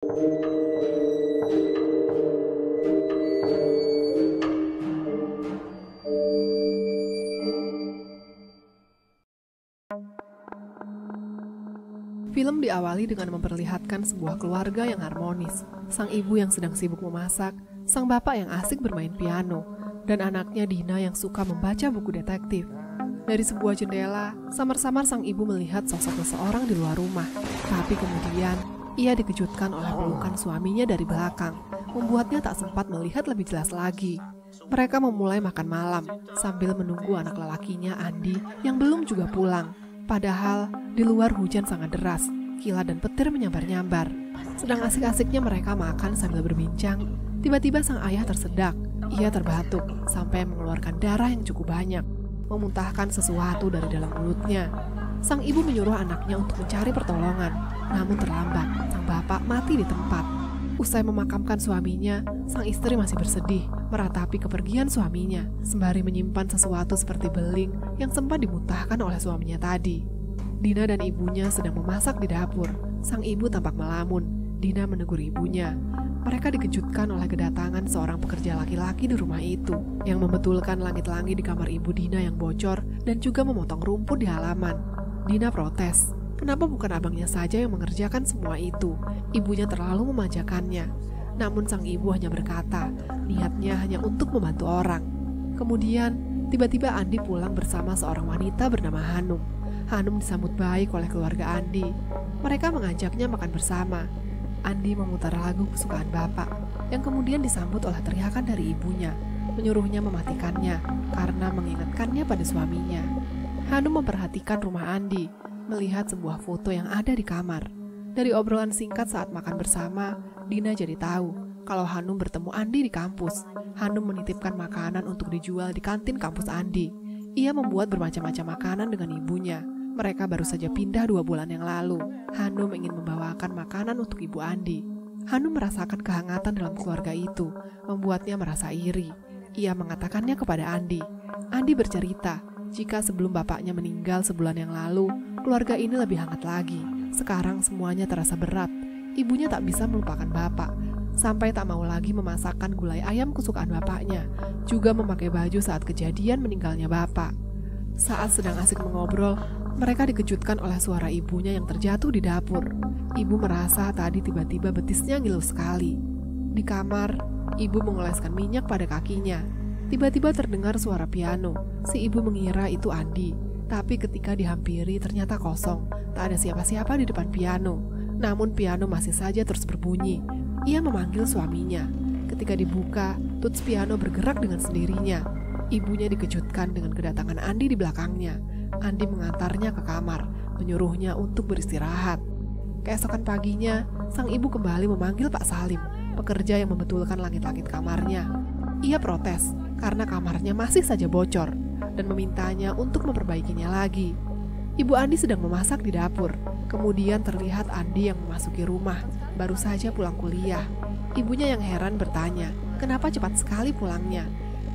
Film diawali dengan memperlihatkan sebuah keluarga yang harmonis. Sang ibu yang sedang sibuk memasak, sang bapak yang asik bermain piano, dan anaknya Dina yang suka membaca buku detektif. Dari sebuah jendela, samar-samar sang ibu melihat sosok seseorang di luar rumah. Tapi kemudian, ia dikejutkan oleh pelukan suaminya dari belakang, membuatnya tak sempat melihat lebih jelas lagi. Mereka memulai makan malam, sambil menunggu anak lelakinya Andi yang belum juga pulang. Padahal di luar hujan sangat deras, kilat dan petir menyambar-nyambar. Sedang asik-asiknya mereka makan sambil berbincang, tiba-tiba sang ayah tersedak. Ia terbatuk sampai mengeluarkan darah yang cukup banyak, memuntahkan sesuatu dari dalam mulutnya. Sang ibu menyuruh anaknya untuk mencari pertolongan, namun terlambat, sang bapak mati di tempat. Usai memakamkan suaminya, sang istri masih bersedih meratapi kepergian suaminya, sembari menyimpan sesuatu seperti beling yang sempat dimuntahkan oleh suaminya tadi. Dina dan ibunya sedang memasak di dapur. Sang ibu tampak melamun. Dina menegur ibunya. Mereka dikejutkan oleh kedatangan seorang pekerja laki-laki di rumah itu, yang membetulkan langit-langit di kamar ibu Dina yang bocor dan juga memotong rumput di halaman. Dina protes. Kenapa bukan abangnya saja yang mengerjakan semua itu? Ibunya terlalu memanjakannya. Namun sang ibu hanya berkata, niatnya hanya untuk membantu orang. Kemudian, tiba-tiba Andi pulang bersama seorang wanita bernama Hanum. Hanum disambut baik oleh keluarga Andi. Mereka mengajaknya makan bersama. Andi memutar lagu kesukaan bapak, yang kemudian disambut oleh teriakan dari ibunya, menyuruhnya mematikannya karena mengingatkannya pada suaminya. Hanum memperhatikan rumah Andi, melihat sebuah foto yang ada di kamar. Dari obrolan singkat saat makan bersama, Dina jadi tahu kalau Hanum bertemu Andi di kampus. Hanum menitipkan makanan untuk dijual di kantin kampus Andi. Ia membuat bermacam-macam makanan dengan ibunya. Mereka baru saja pindah 2 bulan yang lalu. Hanum ingin membawakan makanan untuk ibu Andi. Hanum merasakan kehangatan dalam keluarga itu, membuatnya merasa iri. Ia mengatakannya kepada Andi. Andi bercerita, jika sebelum bapaknya meninggal sebulan yang lalu, keluarga ini lebih hangat lagi. Sekarang semuanya terasa berat. Ibunya tak bisa melupakan bapak, sampai tak mau lagi memasakkan gulai ayam kesukaan bapaknya, juga memakai baju saat kejadian meninggalnya bapak. Saat sedang asik mengobrol, mereka dikejutkan oleh suara ibunya yang terjatuh di dapur. Ibu merasa tadi tiba-tiba betisnya ngilu sekali. Di kamar, ibu mengoleskan minyak pada kakinya. Tiba-tiba terdengar suara piano. Si ibu mengira itu Andi, tapi ketika dihampiri ternyata kosong. Tak ada siapa-siapa di depan piano. Namun piano masih saja terus berbunyi. Ia memanggil suaminya. Ketika dibuka, tuts piano bergerak dengan sendirinya. Ibunya dikejutkan dengan kedatangan Andi di belakangnya. Andi mengantarnya ke kamar, menyuruhnya untuk beristirahat. Keesokan paginya, sang ibu kembali memanggil Pak Salim, pekerja yang membetulkan langit-langit kamarnya. Ia protes karena kamarnya masih saja bocor dan memintanya untuk memperbaikinya lagi. Ibu Andi sedang memasak di dapur. Kemudian terlihat Andi yang memasuki rumah, baru saja pulang kuliah. Ibunya yang heran bertanya, kenapa cepat sekali pulangnya?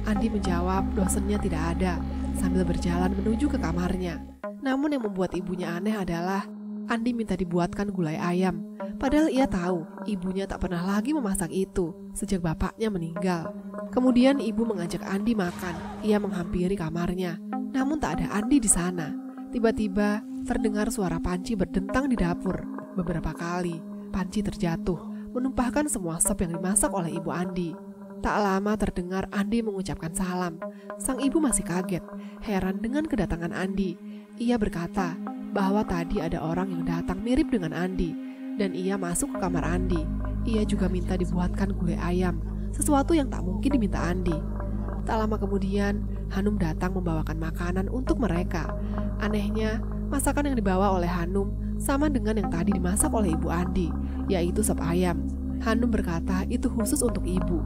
Andi menjawab dosennya tidak ada, sambil berjalan menuju ke kamarnya. Namun yang membuat ibunya aneh adalah Andi minta dibuatkan gulai ayam. Padahal ia tahu ibunya tak pernah lagi memasak itu sejak bapaknya meninggal. Kemudian ibu mengajak Andi makan. Ia menghampiri kamarnya, namun tak ada Andi di sana. Tiba-tiba terdengar suara panci berdentang di dapur. Beberapa kali panci terjatuh, menumpahkan semua sop yang dimasak oleh ibu Andi. Tak lama terdengar Andi mengucapkan salam. Sang ibu masih kaget, heran dengan kedatangan Andi. Ia berkata bahwa tadi ada orang yang datang mirip dengan Andi, dan ia masuk ke kamar Andi. Ia juga minta dibuatkan gulai ayam, sesuatu yang tak mungkin diminta Andi. Tak lama kemudian, Hanum datang membawakan makanan untuk mereka. Anehnya, masakan yang dibawa oleh Hanum sama dengan yang tadi dimasak oleh ibu Andi, yaitu sop ayam. Hanum berkata itu khusus untuk ibu.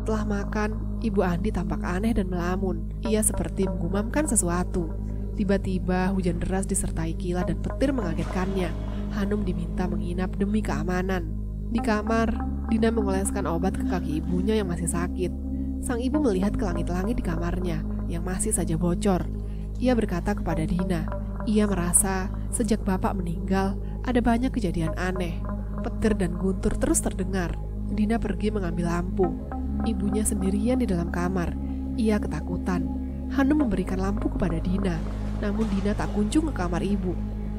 Setelah makan, ibu Andi tampak aneh dan melamun. Ia seperti menggumamkan sesuatu. Tiba-tiba hujan deras disertai kilat dan petir mengagetkannya. Hanum diminta menginap demi keamanan. Di kamar, Dina mengoleskan obat ke kaki ibunya yang masih sakit. Sang ibu melihat ke langit-langit di kamarnya yang masih saja bocor. Ia berkata kepada Dina, ia merasa sejak bapak meninggal ada banyak kejadian aneh. Petir dan guntur terus terdengar. Dina pergi mengambil lampu. Ibunya sendirian di dalam kamar. Ia ketakutan. Hanum memberikan lampu kepada Dina, namun Dina tak kunjung ke kamar ibu.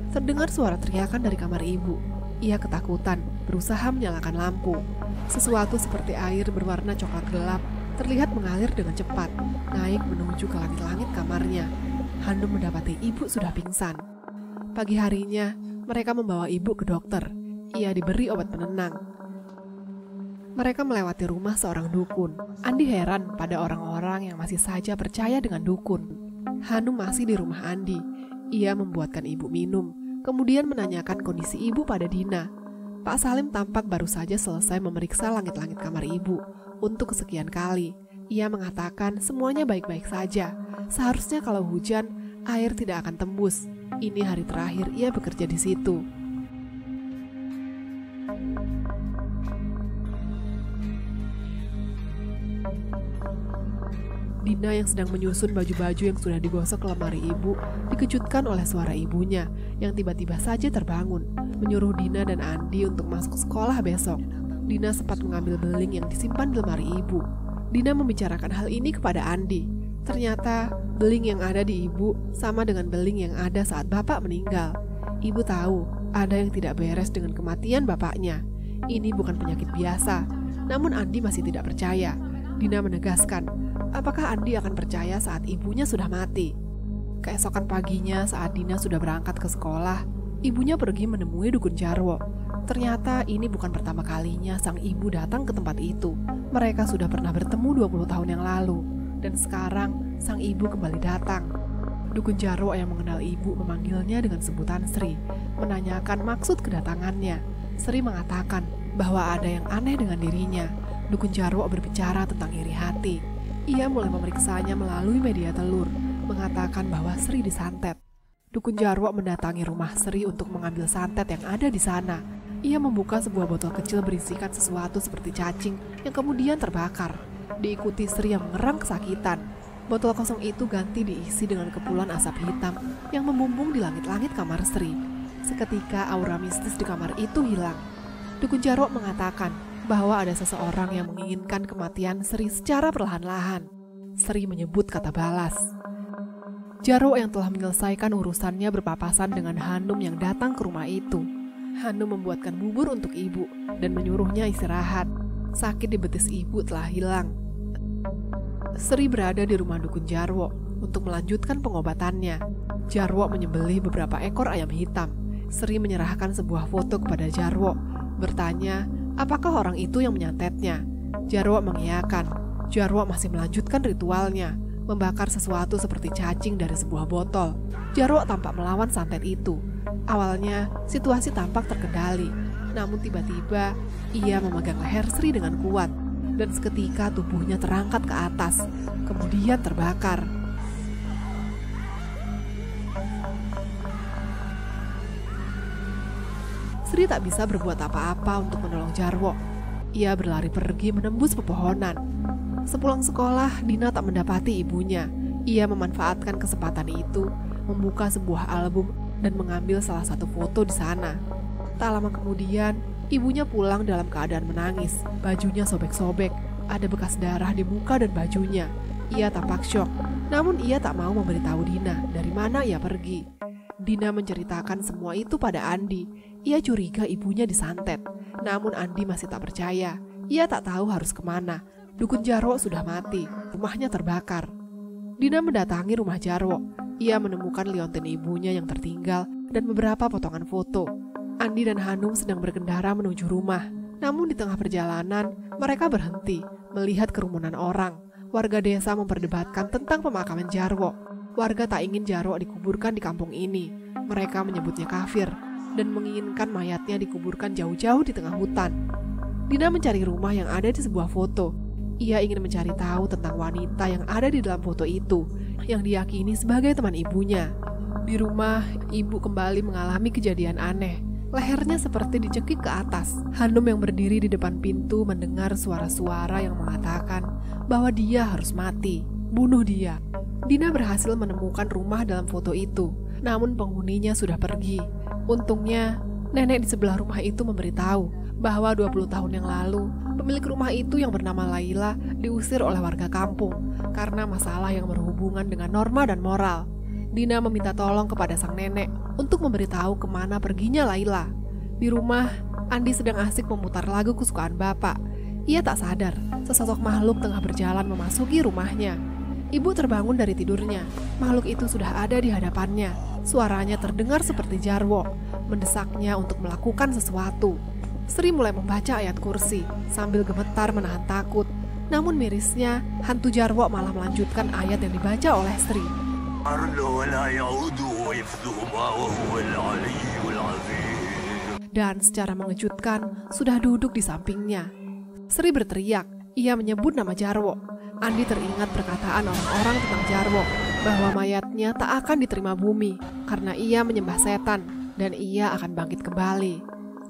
Terdengar suara teriakan dari kamar ibu. Ia ketakutan, berusaha menyalakan lampu. Sesuatu seperti air berwarna coklat gelap terlihat mengalir dengan cepat, naik menuju ke langit-langit kamarnya. Hanum mendapati ibu sudah pingsan. Pagi harinya, mereka membawa ibu ke dokter. Ia diberi obat penenang. Mereka melewati rumah seorang dukun. Andi heran pada orang-orang yang masih saja percaya dengan dukun. Hanum masih di rumah Andi. Ia membuatkan ibu minum, kemudian menanyakan kondisi ibu pada Dina. Pak Salim tampak baru saja selesai memeriksa langit-langit kamar ibu untuk kesekian kali. Ia mengatakan semuanya baik-baik saja. Seharusnya kalau hujan, air tidak akan tembus. Ini hari terakhir ia bekerja di situ. Dina yang sedang menyusun baju-baju yang sudah digosok ke lemari ibu dikejutkan oleh suara ibunya yang tiba-tiba saja terbangun, menyuruh Dina dan Andi untuk masuk sekolah besok. Dina sempat mengambil beling yang disimpan di lemari ibu. Dina membicarakan hal ini kepada Andi. Ternyata beling yang ada di ibu sama dengan beling yang ada saat bapak meninggal. Ibu tahu ada yang tidak beres dengan kematian bapaknya. Ini bukan penyakit biasa, namun Andi masih tidak percaya. Dina menegaskan, apakah Andi akan percaya saat ibunya sudah mati? Keesokan paginya saat Dina sudah berangkat ke sekolah, ibunya pergi menemui dukun Jarwo. Ternyata ini bukan pertama kalinya sang ibu datang ke tempat itu. Mereka sudah pernah bertemu 20 tahun yang lalu. Dan sekarang sang ibu kembali datang. Dukun Jarwo yang mengenal ibu memanggilnya dengan sebutan Sri, menanyakan maksud kedatangannya. Sri mengatakan bahwa ada yang aneh dengan dirinya. Dukun Jarwo berbicara tentang iri hati. Ia mulai memeriksanya melalui media telur, mengatakan bahwa Sri disantet. Dukun Jarwo mendatangi rumah Sri untuk mengambil santet yang ada di sana. Ia membuka sebuah botol kecil berisikan sesuatu seperti cacing yang kemudian terbakar. Diikuti Sri yang mengerang kesakitan. Botol kosong itu ganti diisi dengan kepulan asap hitam yang membumbung di langit-langit kamar Sri. Seketika aura mistis di kamar itu hilang. Dukun Jarwo mengatakan bahwa ada seseorang yang menginginkan kematian Sri secara perlahan-lahan. Sri menyebut kata balas. Jarwo yang telah menyelesaikan urusannya berpapasan dengan Hanum yang datang ke rumah itu. Hanum membuatkan bubur untuk ibu dan menyuruhnya istirahat. Sakit di betis ibu telah hilang. Sri berada di rumah dukun Jarwo untuk melanjutkan pengobatannya. Jarwo menyembelih beberapa ekor ayam hitam. Sri menyerahkan sebuah foto kepada Jarwo, bertanya apakah orang itu yang menyantetnya. Jarwo mengiyakan. Jarwo masih melanjutkan ritualnya, membakar sesuatu seperti cacing dari sebuah botol. Jarwo tampak melawan santet itu. Awalnya situasi tampak terkendali, namun tiba-tiba ia memegang leher Sri dengan kuat, dan seketika tubuhnya terangkat ke atas, kemudian terbakar. Sri tak bisa berbuat apa-apa untuk menolong Jarwo. Ia berlari pergi menembus pepohonan. Sepulang sekolah, Dina tak mendapati ibunya. Ia memanfaatkan kesempatan itu, membuka sebuah album dan mengambil salah satu foto di sana. Tak lama kemudian, ibunya pulang dalam keadaan menangis. Bajunya sobek-sobek, ada bekas darah di muka dan bajunya. Ia tampak syok, namun ia tak mau memberitahu Dina dari mana ia pergi. Dina menceritakan semua itu pada Andi. Ia curiga ibunya disantet, namun Andi masih tak percaya. Ia tak tahu harus kemana. Dukun Jarwo sudah mati, rumahnya terbakar. Dina mendatangi rumah Jarwo. Ia menemukan liontin ibunya yang tertinggal dan beberapa potongan foto. Andi dan Hanum sedang berkendara menuju rumah. Namun di tengah perjalanan, mereka berhenti melihat kerumunan orang. Warga desa memperdebatkan tentang pemakaman Jarwo. Warga tak ingin Jarwo dikuburkan di kampung ini. Mereka menyebutnya kafir dan menginginkan mayatnya dikuburkan jauh-jauh di tengah hutan. Dina mencari rumah yang ada di sebuah foto. Ia ingin mencari tahu tentang wanita yang ada di dalam foto itu, yang diyakini sebagai teman ibunya. Di rumah, ibu kembali mengalami kejadian aneh. Lehernya seperti dicekik ke atas. Hanum yang berdiri di depan pintu mendengar suara-suara yang mengatakan bahwa dia harus mati. Bunuh dia. Dina berhasil menemukan rumah dalam foto itu, namun penghuninya sudah pergi. Untungnya, Nenek di sebelah rumah itu memberitahu bahwa 20 tahun yang lalu, pemilik rumah itu yang bernama Laila diusir oleh warga kampung karena masalah yang berhubungan dengan norma dan moral. Dina meminta tolong kepada sang nenek untuk memberitahu kemana perginya Laila. Di rumah, Andi sedang asik memutar lagu kesukaan bapak. Ia tak sadar, sesosok makhluk tengah berjalan memasuki rumahnya. Ibu terbangun dari tidurnya. Makhluk itu sudah ada di hadapannya. Suaranya terdengar seperti Jarwo, mendesaknya untuk melakukan sesuatu. Sri mulai membaca ayat kursi sambil gemetar menahan takut. Namun mirisnya, hantu Jarwo malah melanjutkan ayat yang dibaca oleh Sri. Dan secara mengejutkan, sudah duduk di sampingnya. Sri berteriak, ia menyebut nama Jarwo. Andi teringat perkataan orang-orang tentang Jarwo, bahwa mayatnya tak akan diterima bumi karena ia menyembah setan dan ia akan bangkit kembali.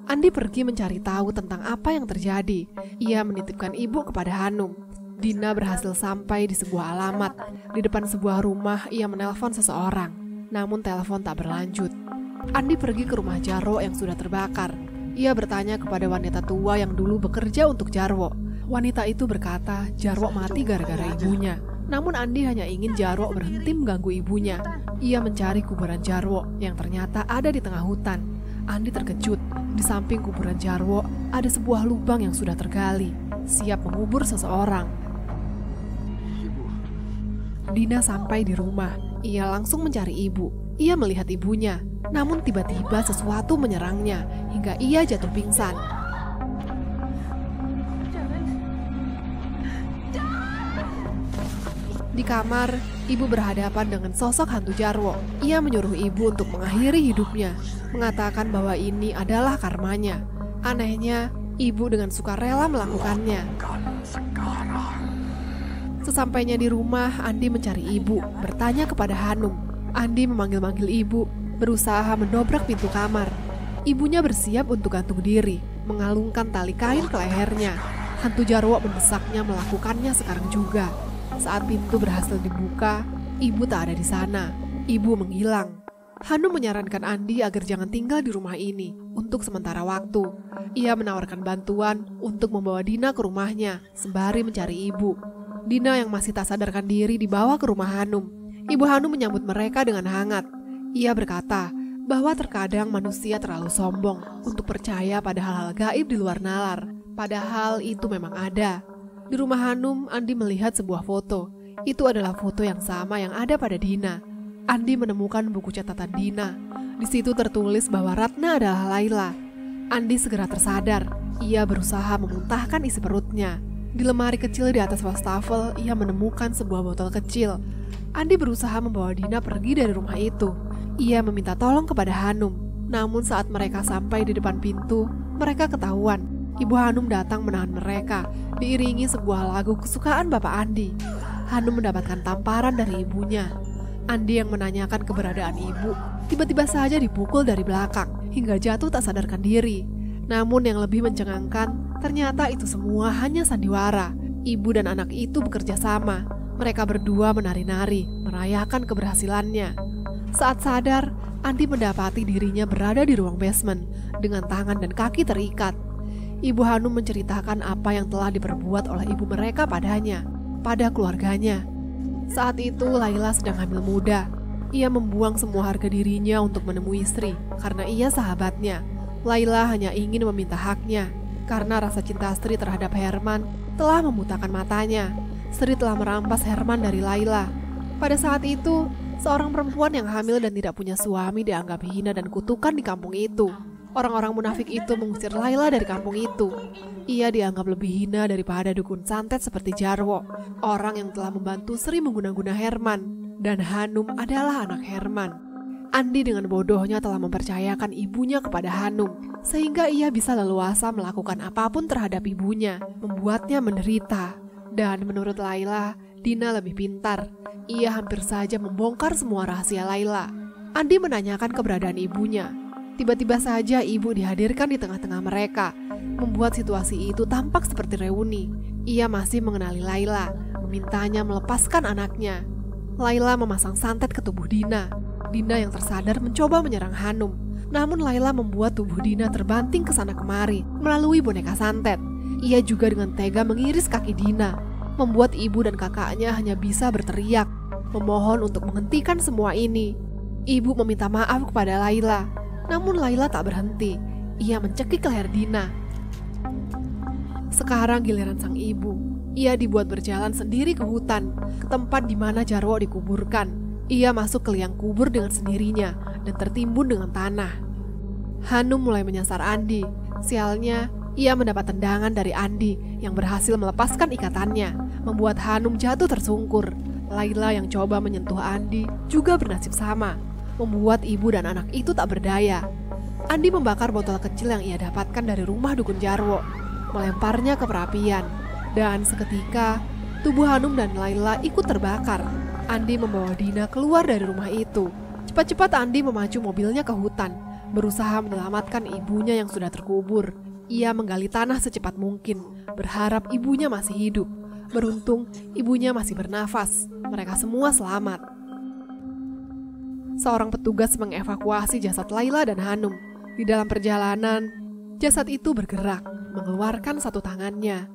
Andi pergi mencari tahu tentang apa yang terjadi. Ia menitipkan ibu kepada Hanum. Dina berhasil sampai di sebuah alamat. Di depan sebuah rumah ia menelpon seseorang, namun telepon tak berlanjut. Andi pergi ke rumah Jarwo yang sudah terbakar. Ia bertanya kepada wanita tua yang dulu bekerja untuk Jarwo. Wanita itu berkata Jarwo mati gara-gara ibunya. Namun Andi hanya ingin Jarwo berhenti mengganggu ibunya. Ia mencari kuburan Jarwo yang ternyata ada di tengah hutan. Andi terkejut. Di samping kuburan Jarwo ada sebuah lubang yang sudah tergali, siap mengubur seseorang. Dina sampai di rumah. Ia langsung mencari ibu. Ia melihat ibunya. Namun tiba-tiba sesuatu menyerangnya hingga ia jatuh pingsan. Di kamar, ibu berhadapan dengan sosok hantu Jarwo. Ia menyuruh ibu untuk mengakhiri hidupnya, mengatakan bahwa ini adalah karmanya. Anehnya, ibu dengan sukarela melakukannya. Sesampainya di rumah, Andi mencari ibu, bertanya kepada Hanum. Andi memanggil-manggil ibu, berusaha mendobrak pintu kamar. Ibunya bersiap untuk gantung diri, mengalungkan tali kain ke lehernya. Hantu Jarwo mendesaknya melakukannya sekarang juga. Saat pintu berhasil dibuka, ibu tak ada di sana. Ibu menghilang. Hanum menyarankan Andi agar jangan tinggal di rumah ini untuk sementara waktu. Ia menawarkan bantuan untuk membawa Dina ke rumahnya sembari mencari ibu. Dina yang masih tak sadarkan diri dibawa ke rumah Hanum. Ibu Hanum menyambut mereka dengan hangat. Ia berkata bahwa terkadang manusia terlalu sombong untuk percaya pada hal-hal gaib di luar nalar. Padahal itu memang ada. Di rumah Hanum, Andi melihat sebuah foto. Itu adalah foto yang sama yang ada pada Dina. Andi menemukan buku catatan Dina. Di situ tertulis bahwa Ratna adalah Laila. Andi segera tersadar. Ia berusaha memuntahkan isi perutnya. Di lemari kecil di atas wastafel, ia menemukan sebuah botol kecil. Andi berusaha membawa Dina pergi dari rumah itu. Ia meminta tolong kepada Hanum. Namun saat mereka sampai di depan pintu, mereka ketahuan. Ibu Hanum datang menahan mereka, diiringi sebuah lagu kesukaan Bapak Andi. Hanum mendapatkan tamparan dari ibunya. Andi yang menanyakan keberadaan ibu, tiba-tiba saja dipukul dari belakang, hingga jatuh tak sadarkan diri. Namun yang lebih mencengangkan, ternyata itu semua hanya sandiwara. Ibu dan anak itu bekerja sama. Mereka berdua menari-nari, merayakan keberhasilannya. Saat sadar, Andi mendapati dirinya berada di ruang basement, dengan tangan dan kaki terikat. Ibu Hanum menceritakan apa yang telah diperbuat oleh ibu mereka padanya, pada keluarganya. Saat itu Laila sedang hamil muda. Ia membuang semua harga dirinya untuk menemui Sri, karena ia sahabatnya. Laila hanya ingin meminta haknya, karena rasa cinta Sri terhadap Herman telah membutakan matanya. Sri telah merampas Herman dari Laila. Pada saat itu, seorang perempuan yang hamil dan tidak punya suami dianggap hina dan kutukan di kampung itu. Orang-orang munafik itu mengusir Laila dari kampung itu. Ia dianggap lebih hina daripada dukun santet seperti Jarwo, orang yang telah membantu Sri mengguna-guna Herman. Dan Hanum adalah anak Herman. Andi dengan bodohnya telah mempercayakan ibunya kepada Hanum, sehingga ia bisa leluasa melakukan apapun terhadap ibunya, membuatnya menderita. Dan menurut Laila, Dina lebih pintar. Ia hampir saja membongkar semua rahasia Laila. Andi menanyakan keberadaan ibunya. Tiba-tiba saja ibu dihadirkan di tengah-tengah mereka, membuat situasi itu tampak seperti reuni. Ia masih mengenali Laila, memintanya melepaskan anaknya. Laila memasang santet ke tubuh Dina. Dina yang tersadar mencoba menyerang Hanum, Namun Laila membuat tubuh Dina terbanting ke sana kemari melalui boneka santet. Ia juga dengan tega mengiris kaki Dina, membuat ibu dan kakaknya hanya bisa berteriak, memohon untuk menghentikan semua ini. Ibu meminta maaf kepada Laila, namun Laila tak berhenti. Ia mencekik leher Dina. Sekarang giliran sang ibu. Ia dibuat berjalan sendiri ke hutan, ke tempat di mana Jarwo dikuburkan. Ia masuk ke liang kubur dengan sendirinya dan tertimbun dengan tanah. Hanum mulai menyasar Andi. Sialnya, ia mendapat tendangan dari Andi yang berhasil melepaskan ikatannya, membuat Hanum jatuh tersungkur. Laila yang coba menyentuh Andi juga bernasib sama, membuat ibu dan anak itu tak berdaya. Andi membakar botol kecil yang ia dapatkan dari rumah dukun Jarwo, melemparnya ke perapian, dan seketika tubuh Hanum dan Laila ikut terbakar. Andi membawa Dina keluar dari rumah itu. Cepat-cepat Andi memacu mobilnya ke hutan, berusaha menyelamatkan ibunya yang sudah terkubur. Ia menggali tanah secepat mungkin, berharap ibunya masih hidup. Beruntung ibunya masih bernafas. Mereka semua selamat. Seorang petugas mengevakuasi jasad Laila dan Hanum. Di dalam perjalanan, jasad itu bergerak, mengeluarkan satu tangannya.